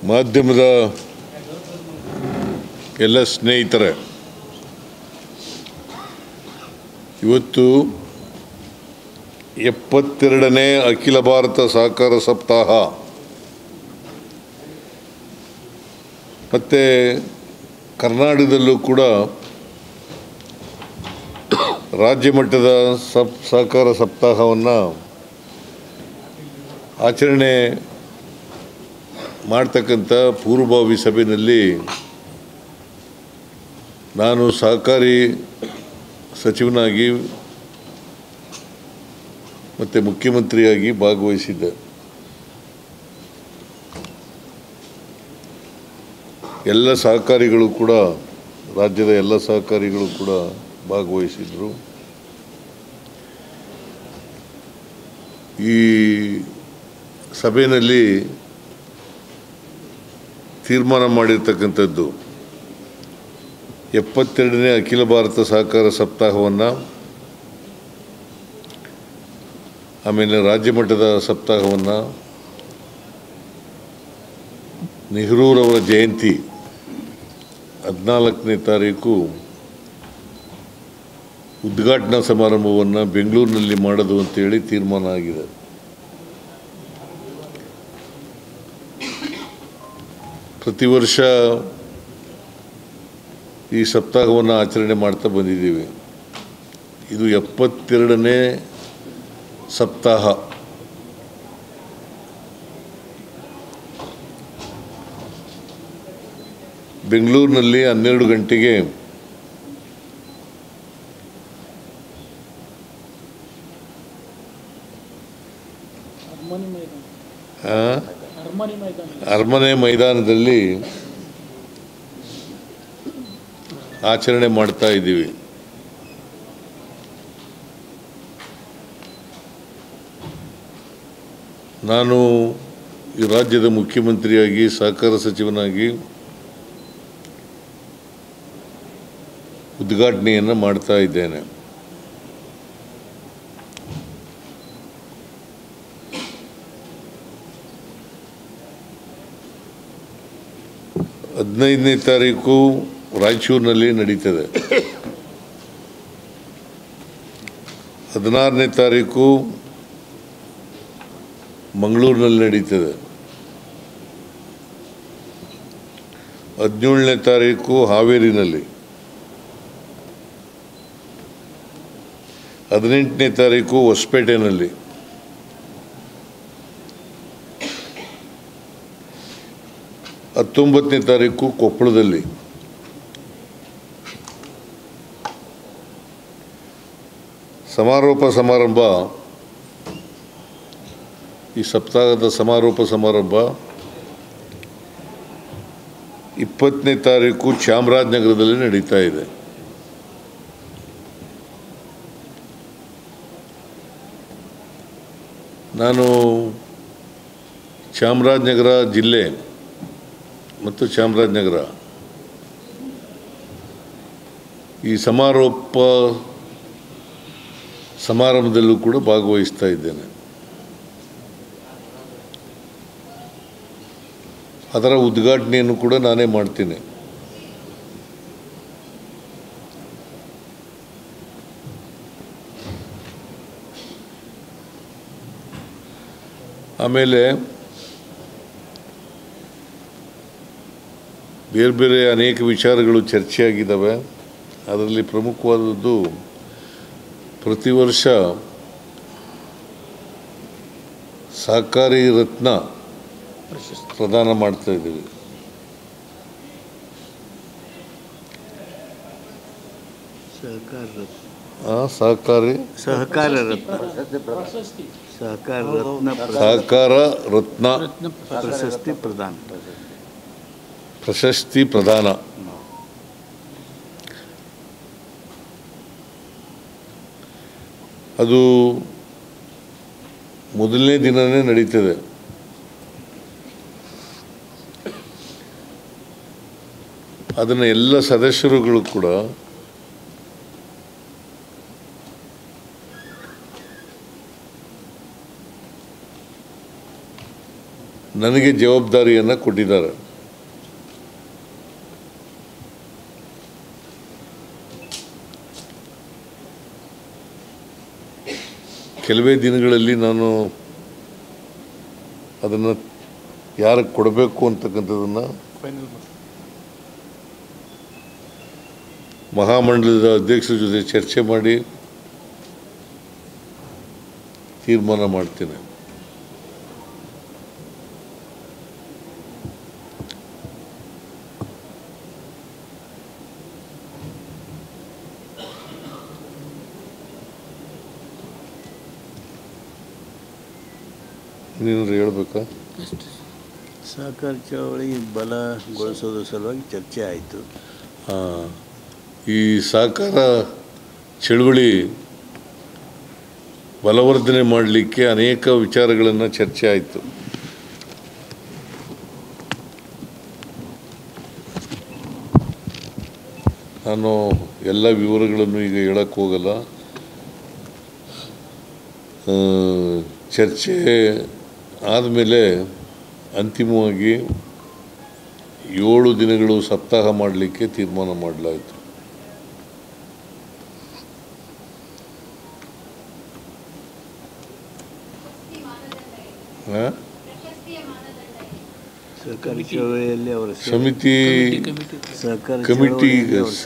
ಮಾಧ್ಯಮದ ಎಲ್ಲ ಸ್ನೇಹಿತರೆ, ಇವತ್ತು 72ನೇ ಅಖಿಲ ಭಾರತ ಸಹಕಾರ ಸಪ್ತಾಹ ಮತ್ತು ಕರ್ನಾಟಕದಲ್ಲೂ ಕೂಡ ರಾಜ್ಯ ಮಟ್ಟದ ಸಹಕಾರ ಸಪ್ತಾಹವನ್ನು ಆಚರಣೆ ಮಾಡ್ತಕ್ಕಂಥ ಪೂರ್ವಭಾವಿ ಸಭೆಯಲ್ಲಿ ನಾನು ಸಹಕಾರಿ ಸಚಿವನಾಗಿ ಮತ್ತು ಮುಖ್ಯಮಂತ್ರಿಯಾಗಿ ಭಾಗವಹಿಸಿದ್ದೆ. ಎಲ್ಲ ಸಹಕಾರಿಗಳು ಕೂಡ, ರಾಜ್ಯದ ಎಲ್ಲ ಸಹಕಾರಿಗಳು ಕೂಡ ಭಾಗವಹಿಸಿದರು. ಈ ಸಭೆಯಲ್ಲಿ ತೀರ್ಮಾನ ಮಾಡಿರ್ತಕ್ಕಂಥದ್ದು 72ನೇ ಅಖಿಲ ಭಾರತ ಸಹಕಾರ ಸಪ್ತಾಹವನ್ನು, ಆಮೇಲೆ ರಾಜ್ಯ ಮಟ್ಟದ ಸಪ್ತಾಹವನ್ನು, ನೆಹರೂರವರ ಜಯಂತಿ 14ನೇ ತಾರೀಕು ಉದ್ಘಾಟನಾ ಸಮಾರಂಭವನ್ನು ಬೆಂಗಳೂರಿನಲ್ಲಿ ಮಾಡೋದು ಅಂತೇಳಿ ತೀರ್ಮಾನ ಆಗಿದೆ. ಪ್ರತಿ ವರ್ಷ ಈ ಸಪ್ತಾಹವನ್ನು ಆಚರಣೆ ಮಾಡ್ತಾ ಬಂದಿದ್ದೀವಿ. ಇದು 72ನೇ ಸಪ್ತಾಹ. ಬೆಂಗಳೂರಿನಲ್ಲಿ 12 ಗಂಟೆಗೆ ಅರಮನೆ ಮೈದಾನದಲ್ಲಿ ಆಚರಣೆ ಮಾಡ್ತಾ ಇದ್ದೀವಿ. ನಾನು ಈ ರಾಜ್ಯದ ಮುಖ್ಯಮಂತ್ರಿಯಾಗಿ, ಸಹಕಾರ ಸಚಿವನಾಗಿ ಉದ್ಘಾಟನೆಯನ್ನು ಮಾಡ್ತಾ ಇದ್ದೇನೆ. ಹದಿನೈದನೇ ತಾರೀಕು ರಾಯಚೂರಿನಲ್ಲಿ ನಡೀತದೆ. 16ನೇ ತಾರೀಕು ಮಂಗಳೂರಿನಲ್ಲಿ ನಡೀತದೆ. 17ನೇ ತಾರೀಕು ಹಾವೇರಿನಲ್ಲಿ. 18ನೇ ತಾರೀಕು ಹೊಸಪೇಟೆನಲ್ಲಿ. 19ನೇ ತಾರೀಕು ಕೊಪ್ಪಳದಲ್ಲಿ. ಸಮಾರೋಪ ಸಮಾರಂಭ, ಈ ಸಪ್ತಾಹದ ಸಮಾರೋಪ ಸಮಾರಂಭ 20ನೇ ತಾರೀಕು ಚಾಮರಾಜನಗರದಲ್ಲಿ ನಡೀತಾ ಇದೆ. ನಾನು ಚಾಮರಾಜನಗರ ಜಿಲ್ಲೆ ಮತ್ತು ಚಾಮರಾಜನಗರ ಈ ಸಮಾರೋಪ ಸಮಾರಂಭದಲ್ಲೂ ಕೂಡ ಭಾಗವಹಿಸ್ತಾ ಇದ್ದೇನೆ. ಅದರ ಉದ್ಘಾಟನೆಯನ್ನು ಕೂಡ ನಾನೇ ಮಾಡ್ತೀನಿ. ಆಮೇಲೆ ಬೇರೆ ಬೇರೆ ಅನೇಕ ವಿಚಾರಗಳು ಚರ್ಚೆಯಾಗಿದ್ದಾವೆ. ಅದರಲ್ಲಿ ಪ್ರಮುಖವಾದದ್ದು, ಪ್ರತಿ ವರ್ಷ ಸಹಕಾರಿ ರತ್ನ ಪ್ರದಾನ ಮಾಡ್ತಾ ಇದ್ದೀವಿ. ಸಹಕಾರ ರತ್ನ ಪ್ರಶಸ್ತಿ ಪ್ರದಾನ. ಅದು ಮೊದಲನೇ ದಿನವೇ ನಡೀತದೆ. ಅದನ್ನು ಎಲ್ಲ ಸದಸ್ಯರುಗಳು ಕೂಡ ನನಗೆ ಜವಾಬ್ದಾರಿಯನ್ನು ಕೊಟ್ಟಿದ್ದಾರೆ. ಕೆಲವೇ ದಿನಗಳಲ್ಲಿ ನಾನು ಅದನ್ನು ಯಾರಿಗೆ ಕೊಡಬೇಕು ಅಂತಕ್ಕಂಥದ್ದನ್ನು ಮಹಾಮಂಡಲದ ಅಧ್ಯಕ್ಷರ ಜೊತೆ ಚರ್ಚೆ ಮಾಡಿ ತೀರ್ಮಾನ ಮಾಡ್ತೇನೆ. ಇನ್ನೇನಾದ್ರು ಹೇಳ್ಬೇಕಾ? ಸಹಕಾರ ಚಳವಳಿ ಬಲಗೊಳಿಸೋದ್ರ ಸಲುವಾಗಿ ಚರ್ಚೆ ಆಯಿತು. ಈ ಸಹಕಾರ ಚಳವಳಿ ಬಲವರ್ಧನೆ ಮಾಡಲಿಕ್ಕೆ ಅನೇಕ ವಿಚಾರಗಳನ್ನು ಚರ್ಚೆ ಆಯಿತು. ನಾನು ಎಲ್ಲ ವಿವರಗಳನ್ನು ಈಗ ಹೇಳಕ್ಕೆ ಹೋಗಲ್ಲ. ಚರ್ಚೆ ಆದಮೇಲೆ ಅಂತಿಮವಾಗಿ 7 ದಿನಗಳು ಸಪ್ತಾಹ ಮಾಡಲಿಕ್ಕೆ ತೀರ್ಮಾನ ಮಾಡಲಾಯಿತು. ಸರ್ಕಾರಿ ಚಳವಳಿಯಲ್ಲಿ ಅವರ ಸಮಿತಿ ಕಮಿಟಿ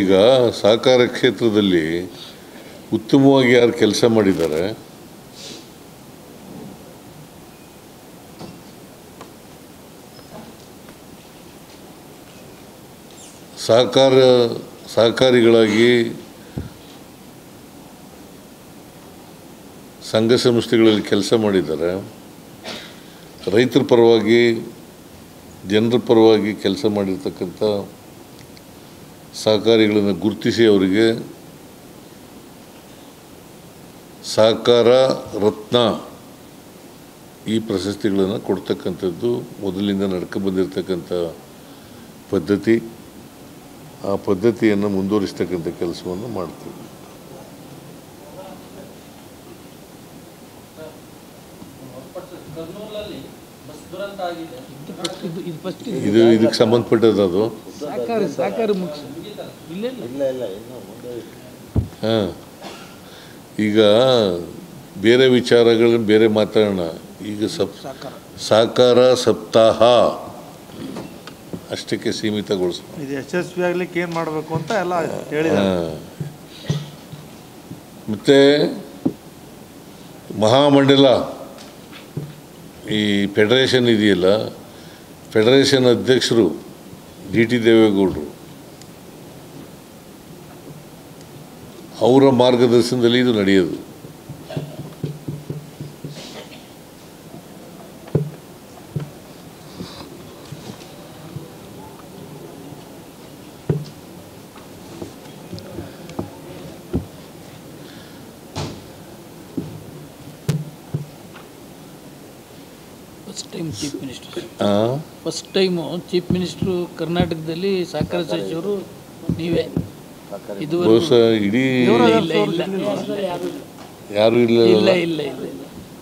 ಈಗ ಸಹಕಾರ ಕ್ಷೇತ್ರದಲ್ಲಿ ಉತ್ತಮವಾಗಿ ಯಾರು ಕೆಲಸ ಮಾಡಿದ್ದಾರೆ ಸಹಕಾರಿಗಳಾಗಿ ಸಂಘ ಸಂಸ್ಥೆಗಳಲ್ಲಿ ಕೆಲಸ ಮಾಡಿದ್ದಾರೆ, ರೈತರ ಪರವಾಗಿ ಜನರ ಪರವಾಗಿ ಕೆಲಸ ಮಾಡಿರ್ತಕ್ಕಂಥ ಸಹಕಾರಿಗಳನ್ನು ಗುರುತಿಸಿ ಅವರಿಗೆ ಸಹಕಾರ ರತ್ನ ಈ ಪ್ರಶಸ್ತಿಗಳನ್ನು ಕೊಡ್ತಕ್ಕಂಥದ್ದು ಮೊದಲಿಂದ ನಡ್ಕೊಂಡ್ಬಂದಿರತಕ್ಕಂಥ ಪದ್ಧತಿ. ಆ ಪದ್ಧತಿಯನ್ನು ಮುಂದುವರಿಸ್ತಕ್ಕಂಥ ಕೆಲಸವನ್ನು ಮಾಡ್ತೀವಿ. ಇದಕ್ಕೆ ಸಂಬಂಧಪಟ್ಟದ್ದು ಅದು. ಹಾಂ, ಈಗ ಬೇರೆ ವಿಚಾರಗಳನ್ನ ಬೇರೆ ಮಾತಾಡೋಣ. ಈಗ ಸಹಕಾರ ಸಪ್ತಾಹ ಅಷ್ಟಕ್ಕೆ ಸೀಮಿತಗೊಳಿಸೋಣ. ಇದು ಯಶಸ್ವಿ ಆಗ್ಲಿಕ್ಕೆ ಏನು ಮಾಡಬೇಕು ಅಂತ ಎಲ್ಲ ಹೇಳಿದ್ದಾರೆ. ಮತ್ತು ಮಹಾಮಂಡಲ ಈ ಫೆಡರೇಷನ್ ಇದೆಯಲ್ಲ, ಫೆಡರೇಷನ್ ಅಧ್ಯಕ್ಷರು DT ದೇವೇಗೌಡರು ಅವರ ಮಾರ್ಗದರ್ಶನದಲ್ಲಿ ಇದು ನಡೆಯೋದು. ಫಸ್ಟ್ ಟೈಮು ಚೀಫ್ ಮಿನಿಸ್ಟ್ರು ಕರ್ನಾಟಕದಲ್ಲಿ ಸಹಕಾರ ಸಚಿವರು ನೀವೇ. ಇದು ಇಡೀ ಯಾರು ಇಲ್ಲ.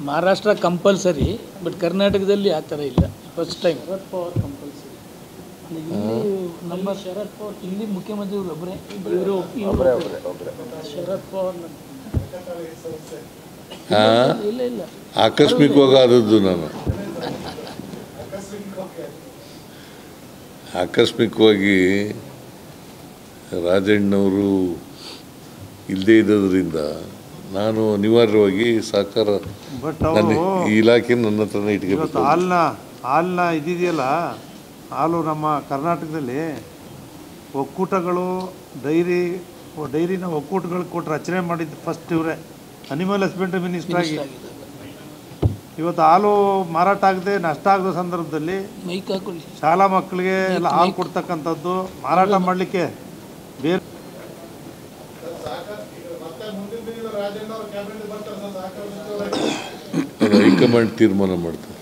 ಮಹಾರಾಷ್ಟ್ರ ಕಂಪಲ್ಸರಿ, ಬಟ್ ಕರ್ನಾಟಕದಲ್ಲಿ ಆ ಥರ ಇಲ್ಲ. ಫಸ್ಟ್ ಟೈಮ್ ನಮ್ಮ ಶರದ್ ಪವಾರ್ ಇಲ್ಲಿ ಮುಖ್ಯಮಂತ್ರಿ ಒಬ್ಬರೇ, ಶರದ್ ಪವಾರ್ ಇಲ್ಲ ಆಕಸ್ಮಿಕವಾಗಿ ಆದದ್ದು. ನಾನು ಆಕಸ್ಮಿಕವಾಗಿ ರಾಜಣ್ಣವರು ಇಲ್ಲದೇ ಇದ್ದದ್ರಿಂದ ನಾನು ಅನಿವಾರ್ಯವಾಗಿ ಸಹಕಾರ ಈ ಇಲಾಖೆ ನನ್ನ ಹತ್ರನೇ ಇಟ್ಕೊಂಡು ಹಾಲಿನ ಇದಿದೆಯಲ್ಲ, ಹಾಲು ನಮ್ಮ ಕರ್ನಾಟಕದಲ್ಲಿ ಒಕ್ಕೂಟಗಳು ಡೈರಿನ ಒಕ್ಕೂಟಗಳು ಕೊಟ್ಟು ರಚನೆ ಮಾಡಿದ್ದು ಫಸ್ಟ್ ಇವರೇ, ಅನಿಮಲ್ ಹಸ್ಬೆಂಡ್ರಿ ಮಿನಿಸ್ಟರ್ ಆಗಿ. ಇವತ್ತು ಹಾಲು ಮಾರಾಟ ಆಗದೆ ನಷ್ಟ ಆಗದ ಸಂದರ್ಭದಲ್ಲಿ ಶಾಲಾ ಮಕ್ಕಳಿಗೆ ಎಲ್ಲ ಹಾಲು ಕೊಡ್ತಕ್ಕಂಥದ್ದು ಮಾರಾಟ ಮಾಡಲಿಕ್ಕೆ ಬೇರೆ ಹೈಕಮಾಂಡ್ ತೀರ್ಮಾನ ಮಾಡ್ತಾರೆ.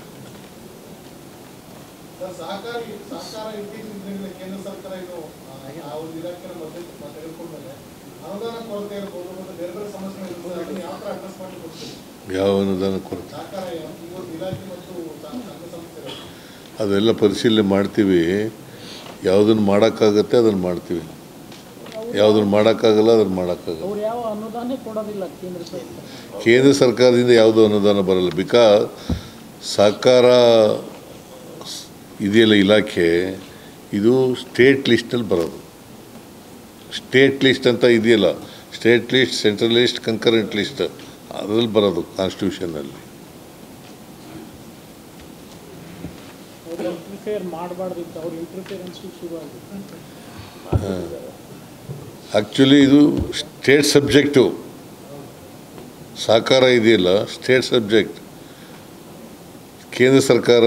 ಯಾವ ಅನುದಾನ ಕೊರತೆ? ಅದೆಲ್ಲ ಪರಿಶೀಲನೆ ಮಾಡ್ತೀವಿ. ಯಾವುದನ್ನು ಮಾಡೋಕ್ಕಾಗತ್ತೆ ಅದನ್ನು ಮಾಡ್ತೀವಿ, ಯಾವುದನ್ನು ಮಾಡೋಕ್ಕಾಗಲ್ಲ ಅದನ್ನು ಮಾಡೋಕ್ಕಾಗಲ್ಲ. ಅವ್ರು ಯಾವ ಅನುದಾನ ಕೊಡೋದಿಲ್ಲ ಕೇಂದ್ರ ಸರ್ಕಾರ. ಕೇಂದ್ರ ಸರ್ಕಾರದಿಂದ ಯಾವುದೂ ಅನುದಾನ ಬರಲ್ಲ. ಬಿಕಾಸ್ ಸಹಕಾರ ಇದೆಯಲ್ಲ ಇಲಾಖೆ, ಇದು ಸ್ಟೇಟ್ ಲಿಸ್ಟಲ್ಲಿ ಬರೋದು. ಸ್ಟೇಟ್ ಲಿಸ್ಟ್ ಅಂತ ಇದೆಯಲ್ಲ, state list, central list, concurrent list, ಅದರಲ್ಲಿ ಬರೋದು ಕಾನ್ಸ್ಟಿಟ್ಯೂಷನಲ್ಲಿ. ಮಾಡಬಾರ್ದಿತ್ತು, ಅವ್ರು ಇಂಟರ್ಫಿಯರೆನ್ಸ್ ಶುರು ಆಗಿದೆ. ಆ್ಯಕ್ಚುಲಿ ಇದು ಸ್ಟೇಟ್ ಸಬ್ಜೆಕ್ಟು. ಸಹಕಾರ ಇದೆಯಲ್ಲ ಸ್ಟೇಟ್ ಸಬ್ಜೆಕ್ಟ್. ಕೇಂದ್ರ ಸರ್ಕಾರ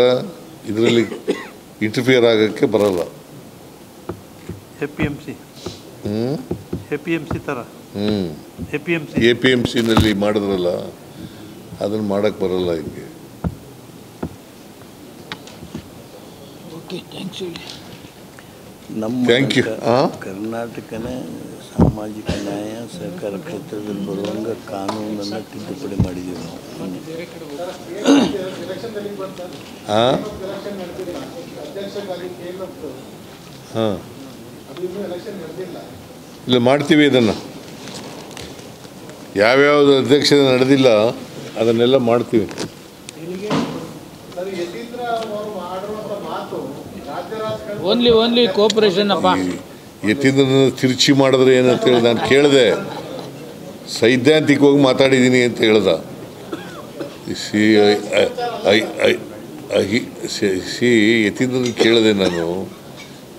ಇದರಲ್ಲಿ ಇಂಟರ್ಫಿಯರ್ ಆಗೋಕ್ಕೆ ಬರಲ್ಲ. APMC ಥರ APMC ನಲ್ಲಿ ಮಾಡಿದ್ರಲ್ಲ ಅದನ್ನು ಮಾಡೋಕ್ಕೆ ಬರಲ್ಲ ಹಿಂಗೆ. Okay, thanks. ನಮ್ಮ ಥ್ಯಾಂಕ್ ಯು. ಕರ್ನಾಟಕನ ಸಾಮಾಜಿಕ ನ್ಯಾಯ ಸಹಕಾರ ಕ್ಷೇತ್ರದಲ್ಲಿ ಬರುವಂಗೆ ಕಾನೂನನ್ನು ತಿದ್ದುಪಡಿ ಮಾಡಿದ್ದೀವಿ ನಾವು. ಹಾಂ ಇಲ್ಲ, ಮಾಡ್ತೀವಿ ಇದನ್ನು. ಯಾವ್ಯಾವುದು ಅಧ್ಯಕ್ಷತೆ ನಡೆದಿಲ್ಲ ಅದನ್ನೆಲ್ಲ ಮಾಡ್ತೀವಿ. ಓನ್ಲಿ ಕೋಆಪರೇಷನ್ ಅಪ್ಪ. ಯತೀಂದ್ರನ ತಿರುಚಿ ಮಾಡಿದ್ರೆ ಏನಂತ ಹೇಳಿ ನಾನು ಕೇಳಿದೆ. ಸೈದ್ಧಾಂತಿಕವಾಗಿ ಮಾತಾಡಿದ್ದೀನಿ ಅಂತ ಹೇಳ್ದ. ಯತೀಂದ್ರನ ಕೇಳಿದೆ ನಾನು,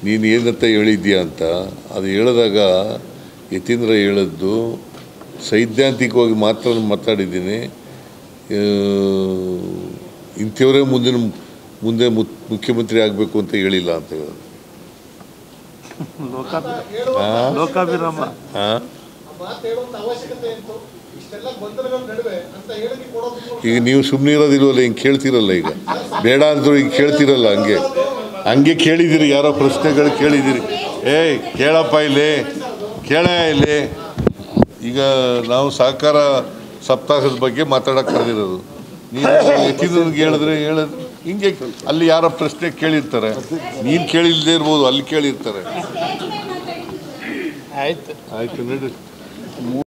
ನೀನು ಏನಂತ ಹೇಳಿದ್ಯಾ ಅಂತ. ಅದು ಹೇಳಿದಾಗ ಯತೀಂದ್ರ ಹೇಳಿದ್ದು ಸೈದ್ಧಾಂತಿಕವಾಗಿ ಮಾತ್ರ ಮಾತಾಡಿದ್ದೀನಿ, ಇಂಥವರೇ ಮುಂದೆ ಮುಖ್ಯಮಂತ್ರಿ ಆಗಬೇಕು ಅಂತ ಹೇಳಿಲ್ಲ ಅಂತ ಹೇಳಿದ್ರು. ಲೋಕಾಭಿರಾಮ ಈಗ ನೀವು ಸುಮ್ಮನೆ ಇರೋದಿಲ್ವಲ್ಲ, ಹಿಂಗೆ ಕೇಳ್ತಿರಲ್ಲ. ಈಗ ಬೇಡ ಅಂದರು ಈಗ ಕೇಳ್ತಿರಲ್ಲ. ಹಂಗೆ ಕೇಳಿದ್ದೀರಿ, ಯಾರೋ ಪ್ರಶ್ನೆಗಳು ಕೇಳಿದ್ದೀರಿ. ಕೇಳಪ್ಪ ಇಲ್ಲಿ, ಇಲ್ಲಿ. ಈಗ ನಾವು ಸಹಕಾರ ಸಪ್ತಾಹದ ಬಗ್ಗೆ ಮಾತಾಡೋಕೆ ಕರೆದಿರೋದು. ನೀನು ಯತೀಂದ್ರನಿಗೆ ಹೇಳಿದ್ರೆ ಹಿಂಗೆ ಅಲ್ಲಿ ಯಾರೋ ಪ್ರಶ್ನೆ ಕೇಳಿರ್ತಾರೆ, ನೀನು ಕೇಳಿಲ್ಲದೆ ಇರ್ಬೋದು, ಅಲ್ಲಿ ಕೇಳಿರ್ತಾರೆ. ಆಯ್ತು ಆಯಿತು, ನಡ್ರಿ.